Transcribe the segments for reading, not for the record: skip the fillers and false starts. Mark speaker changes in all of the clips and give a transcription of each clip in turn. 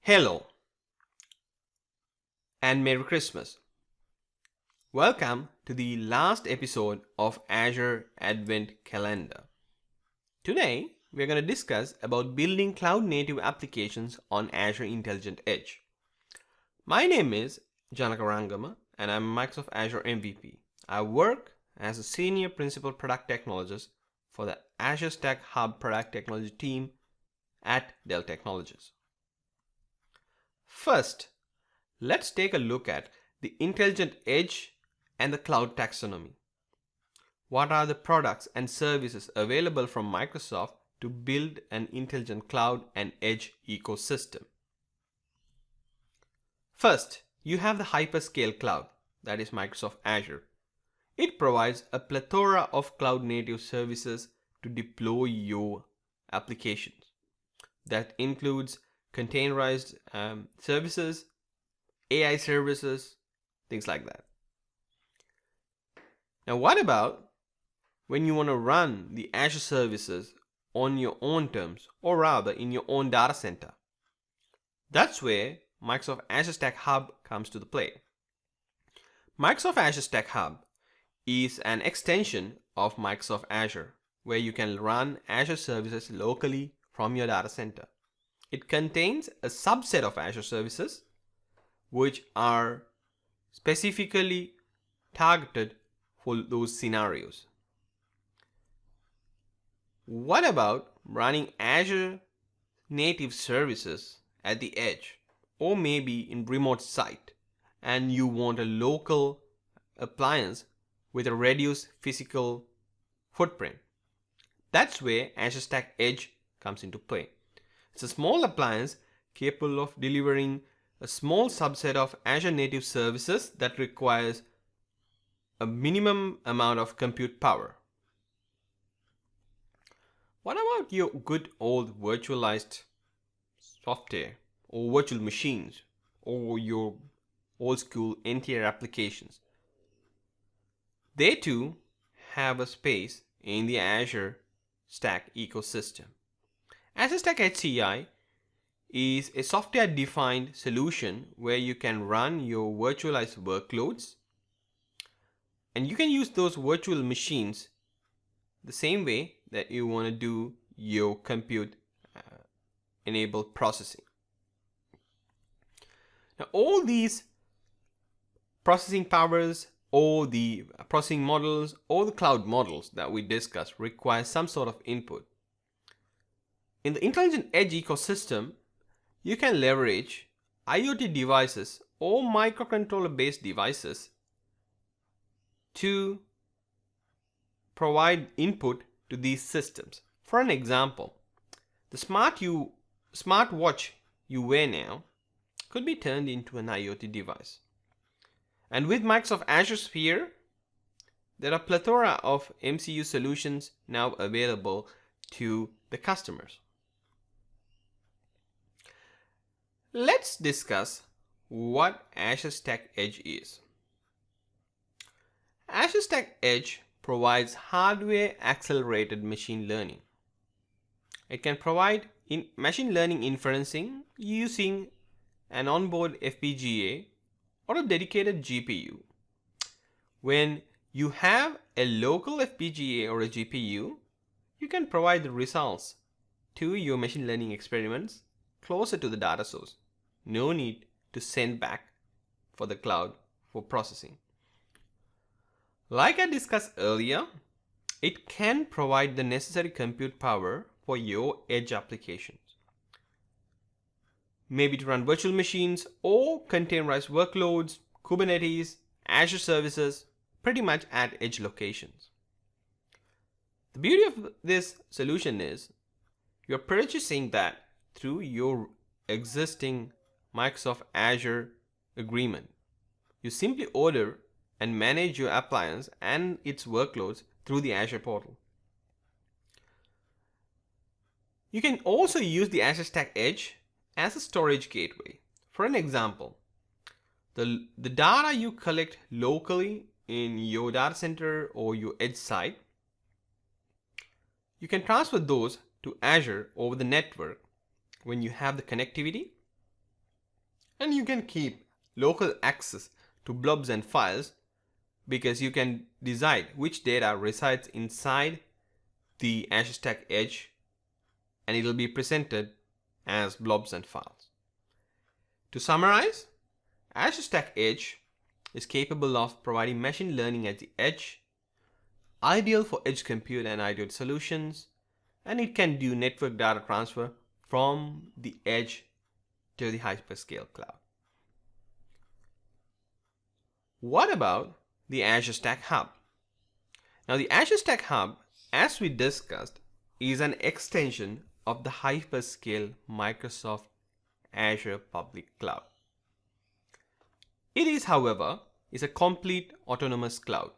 Speaker 1: Hello and Merry Christmas. Welcome to the last episode of Azure Advent Calendar. Today, we're going to discuss about building cloud native applications on Azure Intelligent Edge. My name is Janaka Rangama and I'm a Microsoft Azure MVP. I work as a Senior Principal Product Technologist for the Azure Stack Hub Product Technology team at Dell Technologies. First, let's take a look at the Intelligent Edge and the Cloud Taxonomy. What are the products and services available from Microsoft to build an intelligent cloud and edge ecosystem? First, you have the hyperscale cloud, that is Microsoft Azure. It provides a plethora of cloud native services to deploy your applications. That includes containerized services, AI services, things like that. Now, what about when you want to run the Azure services on your own terms, or rather in your own data center? That's where Microsoft Azure Stack Hub comes to the play. Microsoft Azure Stack Hub is an extension of Microsoft Azure, where you can run Azure services locally from your data center. It contains a subset of Azure services which are specifically targeted for those scenarios. What about running Azure native services at the edge or maybe in remote site and you want a local appliance with a reduced physical footprint? That's where Azure Stack Edge comes into play. It's a small appliance capable of delivering a small subset of Azure native services that requires a minimum amount of compute power. What about your good old virtualized software or virtual machines or your old school NTR applications? They too have a space in the Azure Stack ecosystem. Azure Stack HCI is a software-defined solution where you can run your virtualized workloads and you can use those virtual machines the same way that you want to do your compute enabled processing. Now, all these processing powers or the processing models or the cloud models that we discussed require some sort of input. In the Intelligent Edge ecosystem, you can leverage IoT devices or microcontroller-based devices to provide input to these systems. For an example, the smartwatch you wear now could be turned into an IoT device. And with Microsoft Azure Sphere, there are a plethora of MCU solutions now available to the customers. Let's discuss what Azure Stack Edge is. Azure Stack Edge provides hardware-accelerated machine learning. It can provide machine learning inferencing using an onboard FPGA or a dedicated GPU. When you have a local FPGA or a GPU, you can provide the results to your machine learning experiments closer to the data source. No need to send back for the cloud for processing. Like I discussed earlier, it can provide the necessary compute power for your edge applications. Maybe to run virtual machines or containerized workloads, Kubernetes, Azure services, pretty much at edge locations. The beauty of this solution is you're purchasing that through your existing Microsoft Azure agreement. You simply order and manage your appliance and its workloads through the Azure portal. You can also use the Azure Stack Edge as a storage gateway. For an example, the data you collect locally in your data center or your edge site, you can transfer those to Azure over the network when you have the connectivity And you can keep local access to blobs and files because you can decide which data resides inside the Azure Stack Edge, and it will be presented as blobs and files. To summarize, Azure Stack Edge is capable of providing machine learning at the edge, ideal for edge compute and IoT solutions, and it can do network data transfer from the edge to the hyperscale cloud. What about the Azure Stack Hub? Now, the Azure Stack Hub, as we discussed, is an extension of the hyperscale Microsoft Azure public cloud. It is, however, a complete autonomous cloud.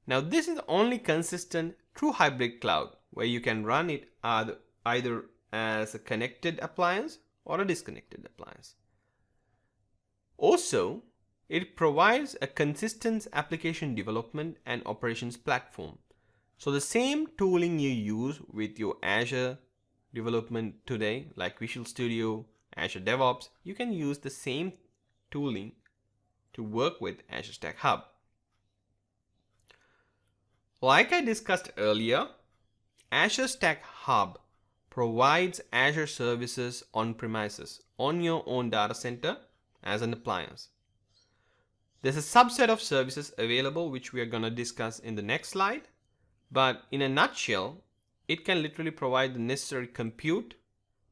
Speaker 1: Now, this is the only consistent true hybrid cloud where you can run it either as a connected appliance or a disconnected appliance. Also, it provides a consistent application development and operations platform. So the same tooling you use with your Azure development today, like Visual Studio, Azure DevOps, you can use the same tooling to work with Azure Stack Hub. Like I discussed earlier, Azure Stack Hub provides Azure services on premises on your own data center as an appliance. There's a subset of services available which we are going to discuss in the next slide, but in a nutshell, it can literally provide the necessary compute,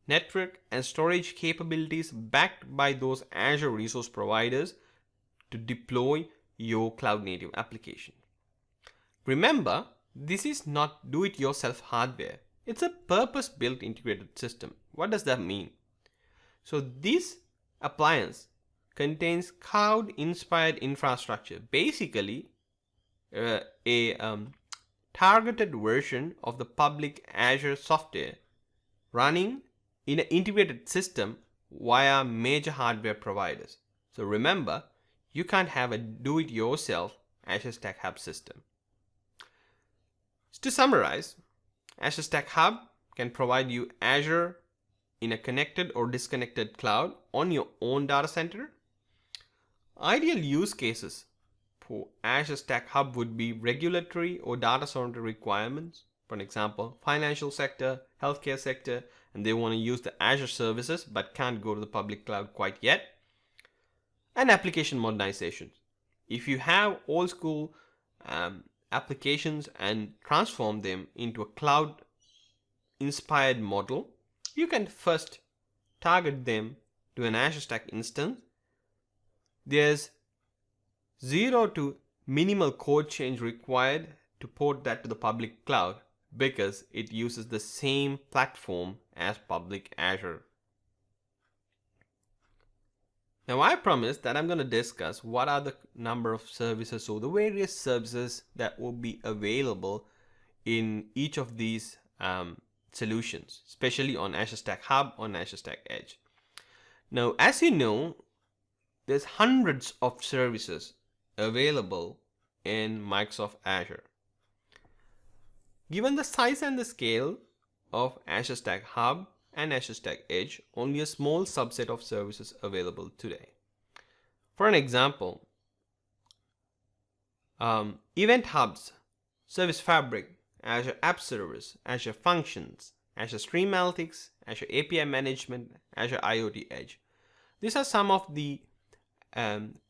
Speaker 1: network, and storage capabilities backed by those Azure resource providers to deploy your cloud native application. Remember, this is not do-it-yourself hardware. It's a purpose-built integrated system. What does that mean? So this appliance contains cloud-inspired infrastructure, basically a targeted version of the public Azure software running in an integrated system via major hardware providers. So remember, you can't have a do-it-yourself Azure Stack Hub system. To summarize, Azure Stack Hub can provide you Azure in a connected or disconnected cloud on your own data center. Ideal use cases for Azure Stack Hub would be regulatory or data sovereignty requirements. For example, financial sector, healthcare sector, and they want to use the Azure services but can't go to the public cloud quite yet. And application modernization. If you have old school applications and transform them into a cloud inspired model, you can first target them to an Azure Stack instance. There's zero to minimal code change required to port that to the public cloud because it uses the same platform as public Azure. Now I promised that I'm going to discuss what are the number of services or the various services that will be available in each of these solutions, especially on Azure Stack Hub, on Azure Stack Edge. Now, as you know, there's hundreds of services available in Microsoft Azure. Given the size and the scale of Azure Stack Hub and Azure Stack Edge, only a small subset of services available today. For an example, Event Hubs, Service Fabric, Azure App Service, Azure Functions, Azure Stream Analytics, Azure API Management, Azure IoT Edge. These are some of the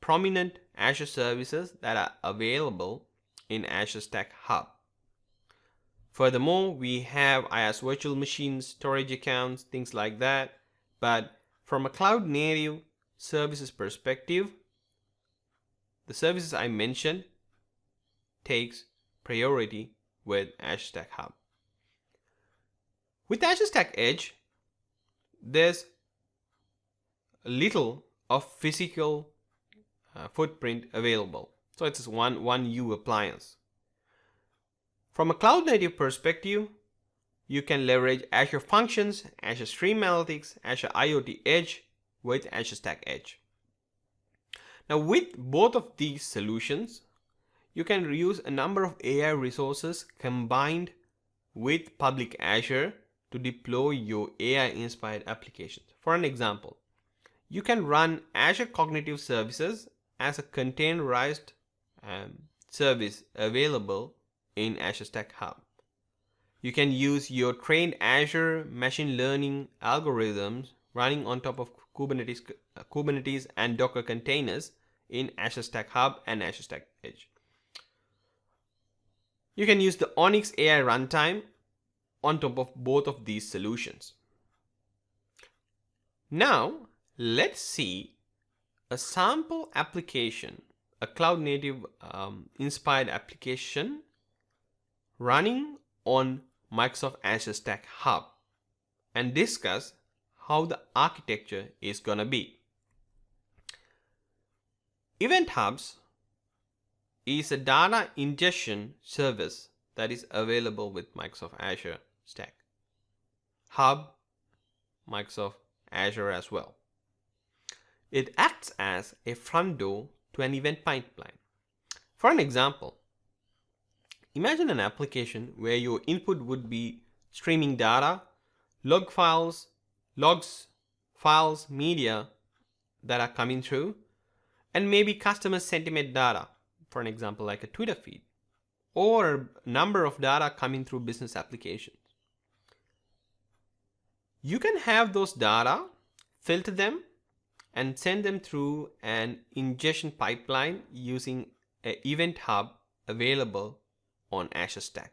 Speaker 1: prominent Azure services that are available in Azure Stack Hub. Furthermore, we have IaaS virtual machines, storage accounts, things like that. But from a cloud native services perspective, the services I mentioned takes priority with Azure Stack Hub. With Azure Stack Edge, there's little of physical footprint available. So it's one U appliance. From a cloud native perspective, you can leverage Azure Functions, Azure Stream Analytics, Azure IoT Edge with Azure Stack Edge. Now with both of these solutions, you can reuse a number of AI resources combined with public Azure to deploy your AI inspired applications. For an example, you can run Azure Cognitive Services as a containerized service available in Azure Stack Hub. You can use your trained Azure machine learning algorithms running on top of Kubernetes and Docker containers in Azure Stack Hub and Azure Stack Edge. You can use the Onyx AI runtime on top of both of these solutions. Now, let's see a sample application, a cloud native inspired application running on Microsoft Azure Stack Hub and discuss how the architecture is going to be. Event Hubs is a data ingestion service that is available with Microsoft Azure Stack Hub, Microsoft Azure as well. It acts as a front door to an event pipeline. For an example, imagine an application where your input would be streaming data, logs, files, media that are coming through, and maybe customer sentiment data, for an example like a Twitter feed, or a number of data coming through business applications. You can have those data, filter them, and send them through an ingestion pipeline using an Event Hub available on Azure Stack.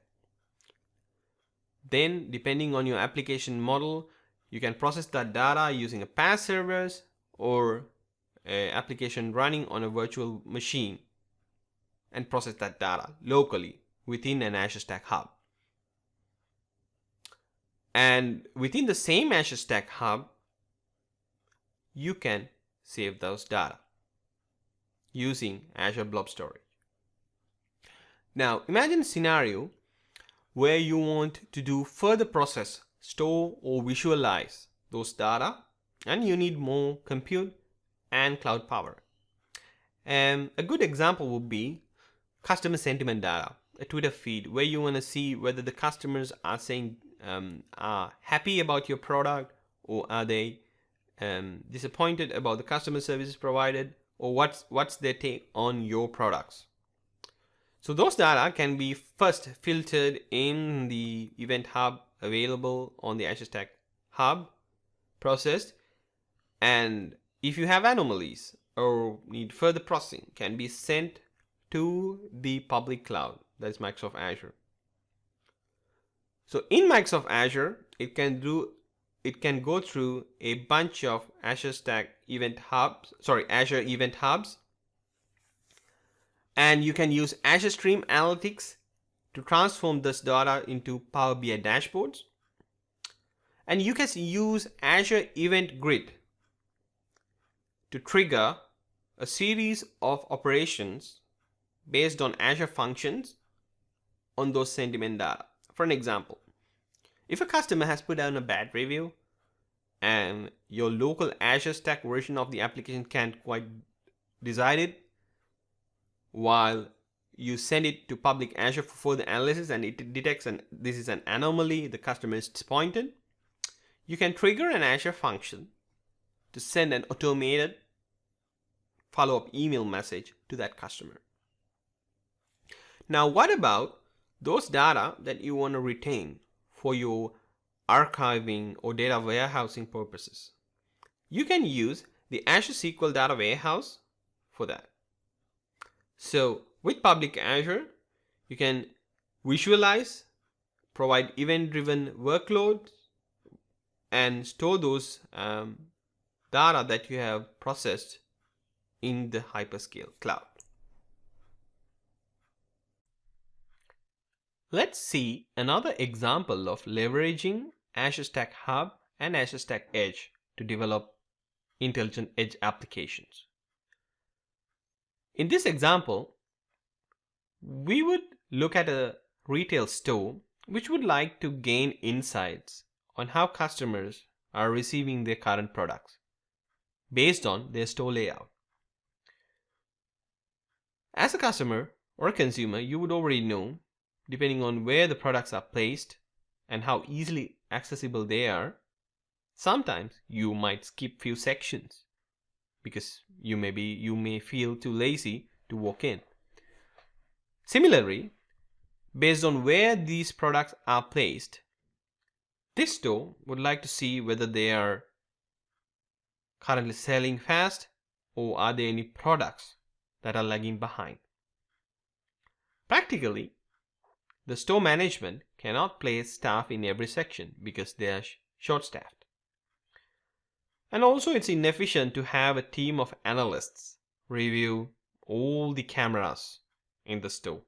Speaker 1: Then, depending on your application model, you can process that data using a PaaS service or an application running on a virtual machine and process that data locally within an Azure Stack Hub. And within the same Azure Stack Hub, you can save those data using Azure Blob Storage. Now, imagine a scenario where you want to do further process, store or visualize those data, and you need more compute and cloud power. A good example would be customer sentiment data, a Twitter feed, where you want to see whether the customers are saying are happy about your product, or are they disappointed about the customer services provided, or what's their take on your products. So those data can be first filtered in the Event Hub available on the Azure Stack Hub, processed, and if you have anomalies or need further processing, can be sent to the public cloud, that is Microsoft Azure. So in Microsoft Azure, it can go through a bunch of Azure Event Hubs, and you can use Azure Stream Analytics to transform this data into Power BI dashboards. And you can use Azure Event Grid to trigger a series of operations based on Azure functions on those sentiment data. For an example, if a customer has put down a bad review and your local Azure Stack version of the application can't quite decide it, while you send it to public Azure for further analysis and it detects this is an anomaly, the customer is disappointed, you can trigger an Azure function to send an automated follow-up email message to that customer. Now, what about those data that you want to retain for your archiving or data warehousing purposes? You can use the Azure SQL Data Warehouse for that. So with public Azure, you can visualize, provide event-driven workloads, and store those data that you have processed in the hyperscale cloud. Let's see another example of leveraging Azure Stack Hub and Azure Stack Edge to develop intelligent edge applications. In this example, we would look at a retail store which would like to gain insights on how customers are receiving their current products based on their store layout. As a customer or a consumer, you would already know, depending on where the products are placed and how easily accessible they are, sometimes you might skip few sections because you may feel too lazy to walk in. Similarly, based on where these products are placed, this store would like to see whether they are currently selling fast or are there any products that are lagging behind. Practically, the store management cannot place staff in every section because they are short-staffed. And also it's inefficient to have a team of analysts review all the cameras in the store.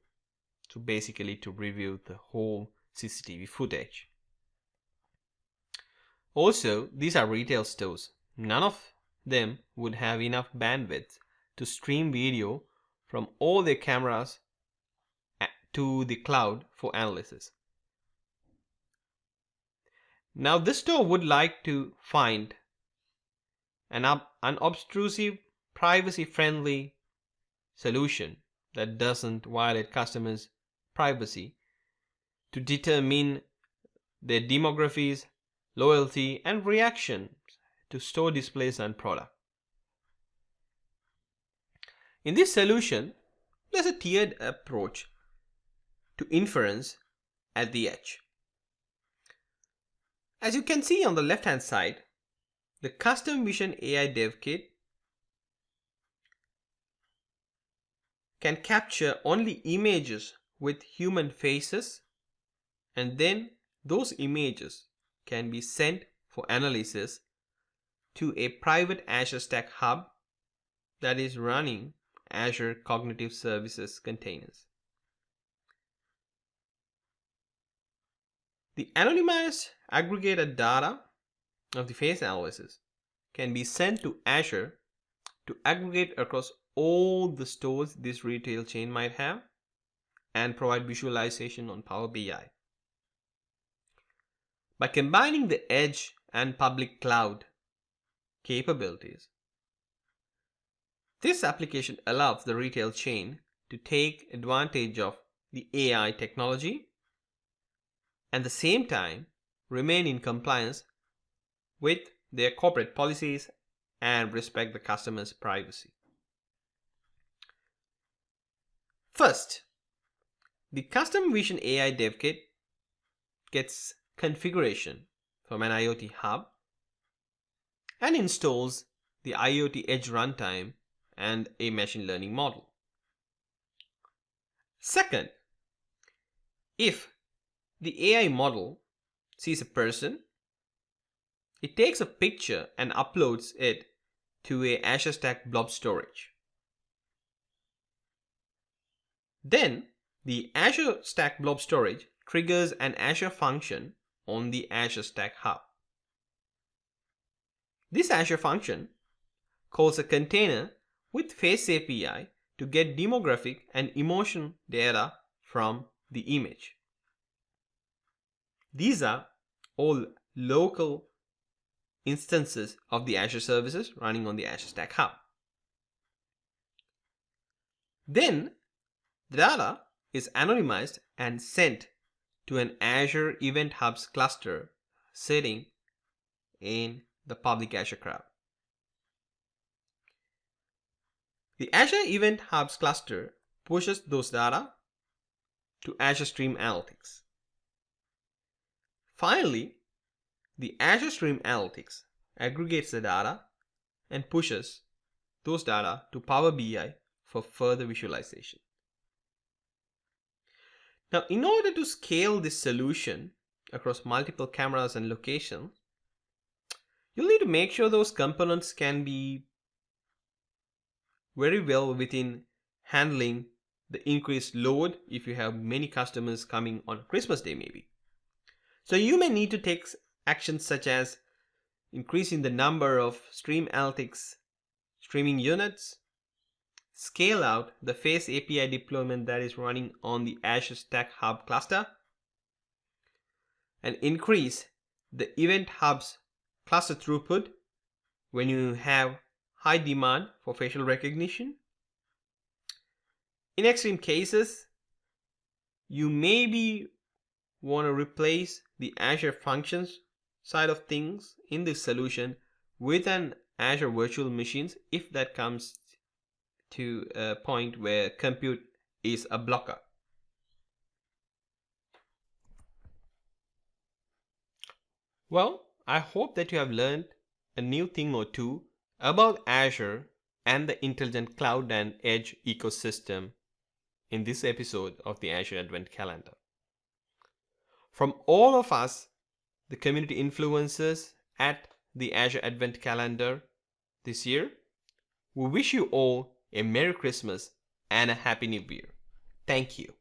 Speaker 1: So basically to review the whole CCTV footage. Also, these are retail stores. None of them would have enough bandwidth to stream video from all their cameras to the cloud for analysis. Now this store would like to find an unobtrusive, privacy-friendly solution that doesn't violate customers' privacy to determine their demographics, loyalty, and reaction to store displays and product. In this solution, there's a tiered approach to inference at the edge. As you can see on the left-hand side, the Custom Vision AI Dev Kit can capture only images with human faces, and then those images can be sent for analysis to a private Azure Stack Hub that is running Azure Cognitive Services containers. The anonymized aggregated data of the face analysis can be sent to Azure to aggregate across all the stores this retail chain might have and provide visualization on Power BI. By combining the edge and public cloud capabilities, this application allows the retail chain to take advantage of the AI technology and at the same time remain in compliance with their corporate policies and respect the customer's privacy. First, the Custom Vision AI Dev Kit gets configuration from an IoT hub and installs the IoT Edge runtime and a machine learning model. Second, if the AI model sees a person, it takes a picture and uploads it to a Azure Stack Blob storage. Then the Azure Stack Blob storage triggers an Azure function on the Azure Stack Hub. This Azure function calls a container with Face API to get demographic and emotion data from the image. These are all local instances of the Azure services running on the Azure Stack Hub. Then the data is anonymized and sent to an Azure Event Hubs cluster sitting in the public Azure cloud. The Azure Event Hubs cluster pushes those data to Azure Stream Analytics. Finally, the Azure Stream Analytics aggregates the data and pushes those data to Power BI for further visualization. Now, in order to scale this solution across multiple cameras and locations, you'll need to make sure those components can be very well within handling the increased load if you have many customers coming on Christmas Day maybe. So you may need to take actions such as increasing the number of Stream Analytics streaming units, scale out the Face API deployment that is running on the Azure Stack Hub cluster, and increase the Event Hubs cluster throughput when you have high demand for facial recognition. In extreme cases, you maybe want to replace the Azure Functions side of things in this solution with an Azure virtual machines if that comes to a point where compute is a blocker. Well, I hope that you have learned a new thing or two about Azure and the intelligent cloud and edge ecosystem in this episode of the Azure Advent Calendar. From all of us, the community influencers at the Azure Advent Calendar this year, we wish you all a Merry Christmas and a Happy New Year. Thank you.